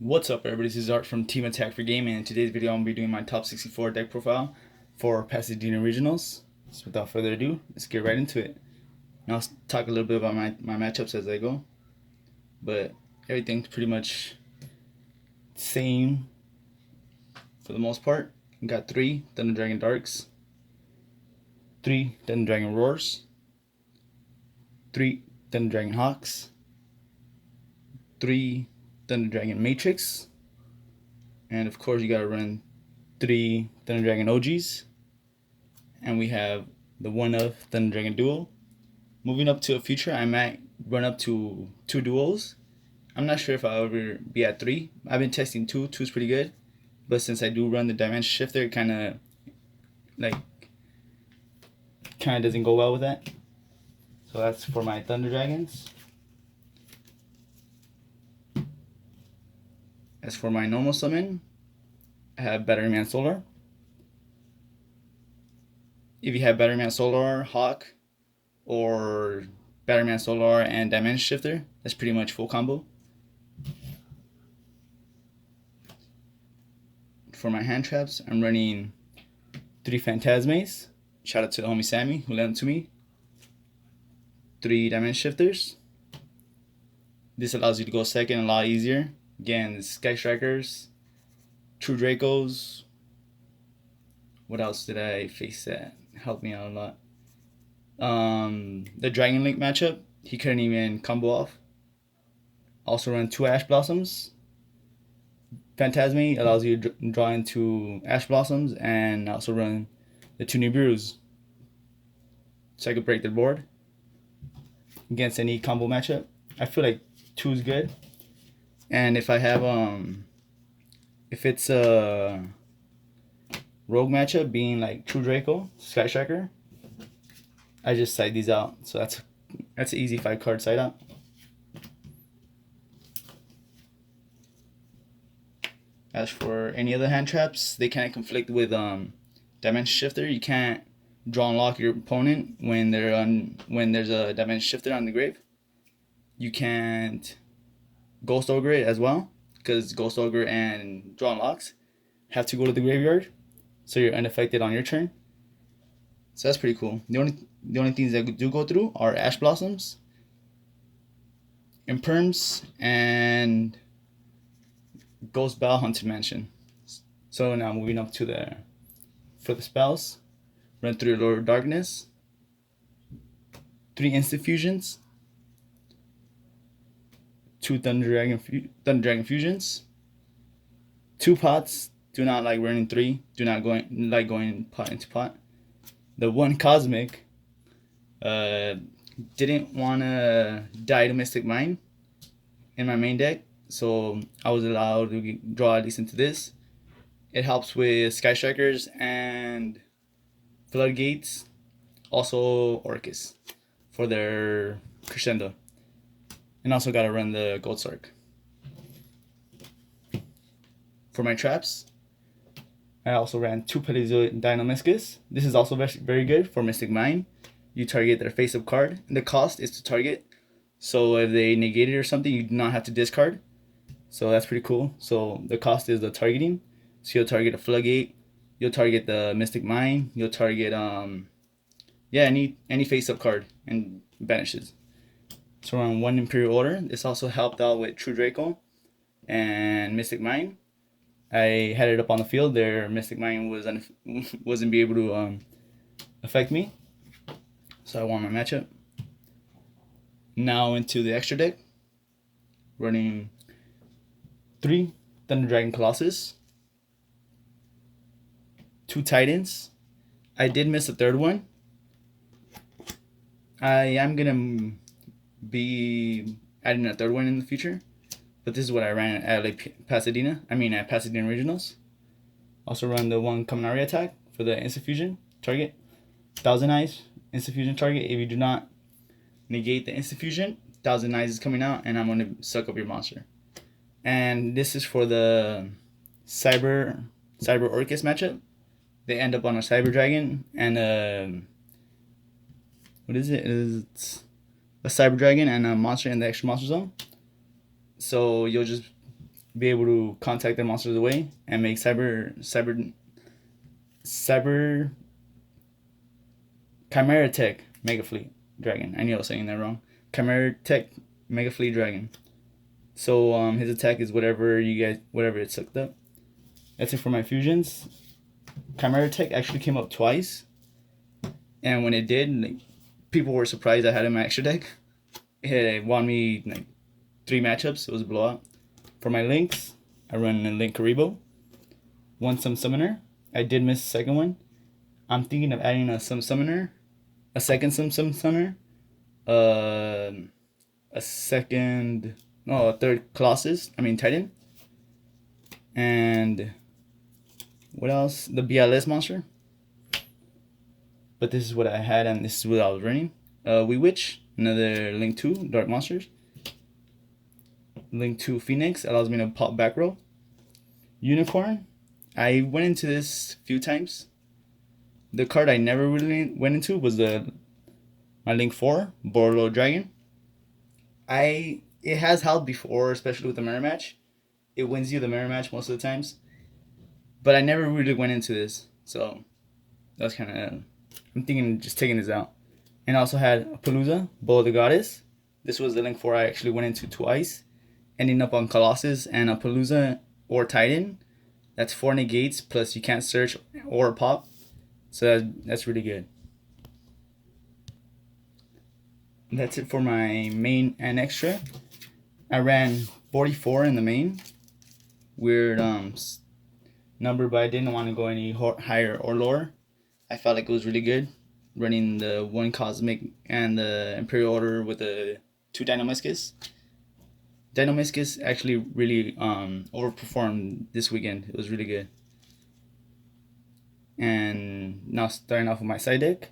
What's up, everybody? This is Art from Team Attack for Gaming, and in today's video I'm going to be doing my top 64 deck profile for Pasadena Regionals. So without further ado, let's get right into it. And I'll talk a little bit about my matchups as I go, but everything's pretty much same for the most part. We got 3 Thunder Dragon Darks, 3 Thunder Dragon Roars, 3 Thunder Dragon Hawks, 3 Thunder Dragon Matrix, and of course you gotta run 3 Thunder Dragon OGs, and we have the one of Thunder Dragon Duo. Moving up to a future, I might run up to 2 duos. I'm not sure if I'll ever be at 3. I've been testing 2. 2 is pretty good, but since I do run the Dimension Shifter, it kind of doesn't go well with that. So that's for my Thunder Dragons. As for my normal summon, I have Battery Man Solar. If you have Battery Man Solar, Hawk, or Battery Man Solar and Dimension Shifter, that's pretty much full combo. For my hand traps, I'm running 3 Phantazmays. Shout out to the homie Sammy who lent them to me. 3 Dimension Shifters. This allows you to go second a lot easier. Again, Sky Strikers, True Dracos. What else did I face that helped me out a lot? The Dragon Link matchup, he couldn't even combo off. Also run 2 Ash Blossoms. Phantazmay allows you to draw into Ash Blossoms, and also run the 2 Nibirus, so I could break the board against any combo matchup. I feel like 2 is good. And if I have if it's a rogue matchup, being like True Draco, Sky Striker, I just side these out. So that's an easy 5 card side out. As for any other hand traps, they kind of conflict with Dimension Shifter. You can't draw and lock your opponent when there's a Dimension Shifter on the grave. You can't Ghost Ogre it as well, because Ghost Ogre and Draw and Locks have to go to the graveyard, so you're unaffected on your turn. So that's pretty cool. The only things that do go through are Ash Blossoms, Imperms, and Ghost Bell Haunted Mansion. So now moving up to for the spells, run through Allure of Darkness, 3 instant fusions, 2 Thunder Dragon fusions, 2 pots. Do not like running 3. Do not like going pot into pot. The 1 cosmic. Didn't wanna die to Mystic Mine in my main deck, so I was allowed to draw at least into this. It helps with Sky Strikers and Floodgates, also Orcus for their crescendo. And also gotta run the Gold Sark. For my traps, I also ran 2 Paleozoic dinomischus. This is also very good for Mystic Mine. You target their face-up card, and the cost is to target. So if they negate it or something, you do not have to discard. So that's pretty cool. So the cost is the targeting. So you'll target a Floodgate, you'll target the Mystic Mine, you'll target any face-up card and banishes. So we're on 1 Imperial order. This also helped out with True Draco and Mystic Mine. I had it up on the field. Their Mystic Mine wasn't be able to affect me, so I won my matchup. Now into the extra deck, running 3 Thunder Dragon Colossus, 2 Titans. I did miss a 3rd one. I am gonna be adding a 3rd one in the future, but this is what I ran at Pasadena Regionals. Also run the 1 Kaminari attack for the instant fusion target, 1000 eyes instant fusion target. If you do not negate the instant fusion, 1000 eyes is coming out, and I'm gonna suck up your monster. And this is for the Cyber Orcus matchup. They end up on a Cyber Dragon and what is it? It's a Cyber Dragon and a monster in the extra monster zone. So you'll just be able to contact their monsters away and make cyber Chimeratech megafleet dragon. I knew I was saying that wrong. Chimeratech megafleet dragon. So his attack is whatever it sucked up. That's it for my fusions. Chimeratech actually came up twice, and when it did, like, people were surprised I had it in my extra deck. It won me like 3 matchups. It was a blowout. For my links, I run a Linkuriboh. One some summoner. I did miss the second one. I'm thinking of adding a some summoner, a second some summoner, a third colossus. I mean Titan. And what else? The BLS monster. But this is what I had, and this is what I was running. We Witch, another Link 2 Dark Monsters. Link 2 Phoenix allows me to pop back row. Unicorn. I went into this a few times. The card I never really went into was my Link 4 Borreload Dragon. It has held before, especially with the mirror match. It wins you the mirror match most of the times. But I never really went into this, so that's kind of. I'm thinking of just taking this out. And I also had Apollousa, Bow of the Goddess. This was the Link 4 I actually went into twice, ending up on Colossus and Apollousa or Titan. That's 4 negates, plus you can't search or pop. So that's really good. That's it for my main and extra. I ran 44 in the main. Weird number, but I didn't want to go any higher or lower. I felt like it was really good running the 1 cosmic and the Imperial order with the 2 dinomischus. Dinomischus actually really overperformed this weekend. It was really good. And now starting off with my side deck.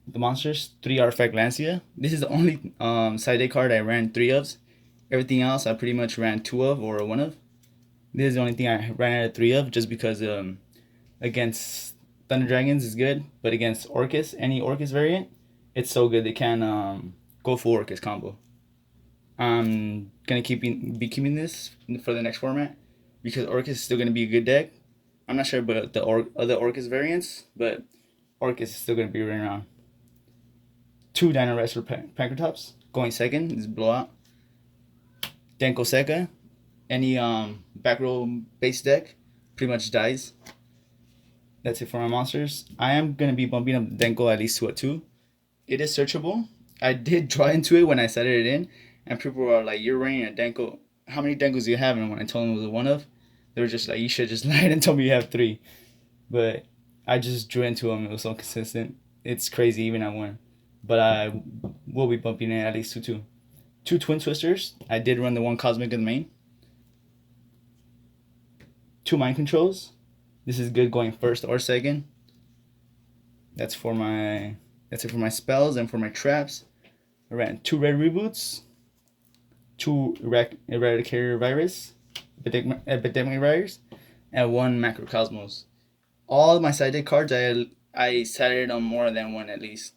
The monsters, 3 artifact lancea. This is the only side deck card I ran 3 of. Everything else I pretty much ran 2 of or 1 of. This is the only thing I ran out of 3 of, just because against Thunder Dragons is good, but against Orcus, any Orcus variant, it's so good they can go full Orcus combo. I'm gonna be keeping this for the next format because Orcus is still gonna be a good deck. I'm not sure about the other Orcus variants, but Orcus is still gonna be running around. 2 Dino Wrestler Prankatops going second is blowout. Denko Sokka, any back row base deck pretty much dies. That's it for my monsters. I am gonna be bumping up Denko at least to a 2. It is searchable. I did draw into it when I set it in, and people were like, "You're running a Denko. How many Denkos do you have?" And when I told them it was a 1 of, they were just like, "You should just lied and told me you have 3." But I just drew into them. It was so consistent. It's crazy even at 1. But I will be bumping it at least to 2. 2 Twin Twisters. I did run the 1 Cosmic in the main. 2 Mind Controls. This is good going first or second. That's it for my spells, and for my traps. I ran 2 red reboots. 2 Eradicator Virus. Epidemic Virus. And 1 Macrocosmos. All my side deck cards I set it on more than 1 at least.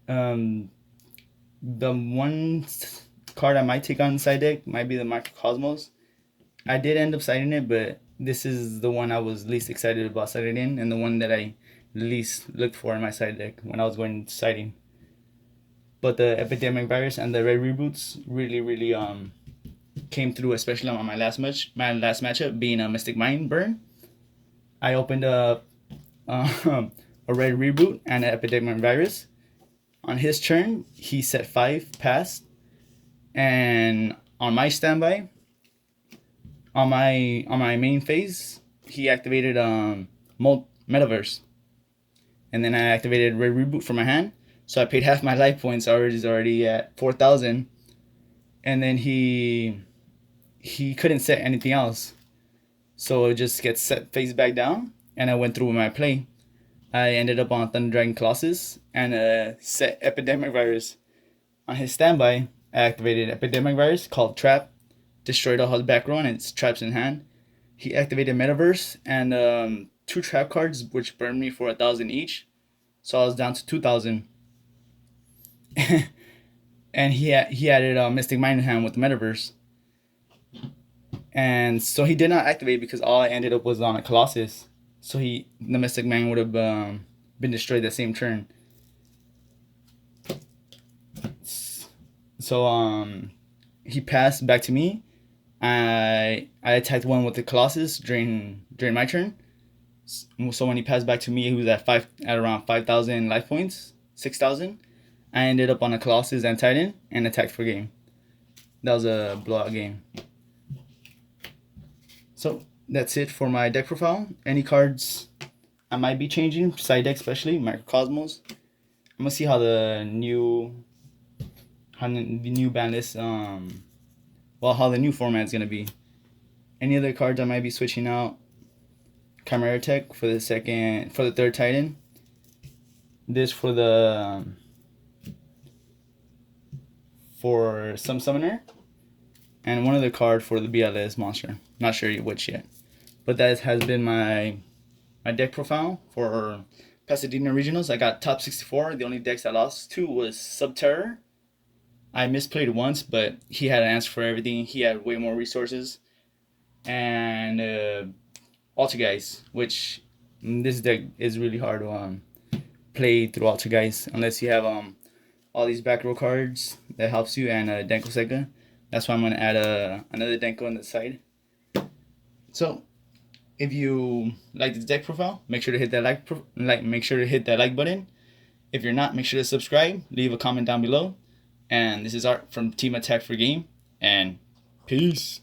The 1 card I might take on the side deck might be the Macrocosmos. I did end up siding it, but this is the one I was least excited about siding in, and the one that I least looked for in my side deck when I was going siding. But the Epidemic Virus and the red reboots really came through, especially on my last matchup being a Mystic Mind burn. I opened up a red reboot and an Epidemic Virus. On his turn, he set 5 past, and on my standby, on my main phase, he activated Metaverse, and then I activated red reboot from my hand. So I paid half my life points. Already at 4,000, and then he couldn't set anything else, so it just gets set face back down, and I went through with my play. I ended up on Thunder Dragon Colossus and set Epidemic Virus. On his standby, I activated Epidemic Virus called Trap, destroyed all his back row and its traps in hand. He activated Metaverse and 2 trap cards, which burned me for 1,000 each, so I was down to 2,000. And he added Mystic Mind in hand with the Metaverse. And so he did not activate because all I ended up was on a colossus. So the Mystic Man would have been destroyed that same turn. So he passed back to me. I attacked one with the colossus during my turn. So when he passed back to me, he was at around 5,000 life points, 6,000. I ended up on a colossus and titan and attacked for game. That was a blowout game. So that's it for my deck profile. Any cards I might be changing, side deck especially, Microcosmos. I'm gonna see how the new ban list, how the new format is gonna be. Any other cards I might be switching out? Chimeratech for the third Titan. This for some summoner, and one other card for the BLS monster. Not sure which yet, but that has been my deck profile for Pasadena Regionals. I got top 64. The only decks I lost to was Subterror. I misplayed once, but he had an answer for everything. He had way more resources, and Altergeist, which this deck is really hard to play through Altergeist unless you have all these back row cards that helps you, and Denko Sokka. That's why I'm gonna add another Denko on the side. So if you like this deck profile, make sure to hit that like button. If you're not, make sure to subscribe, leave a comment down below. And this is Art from Team Attack for Game, and peace.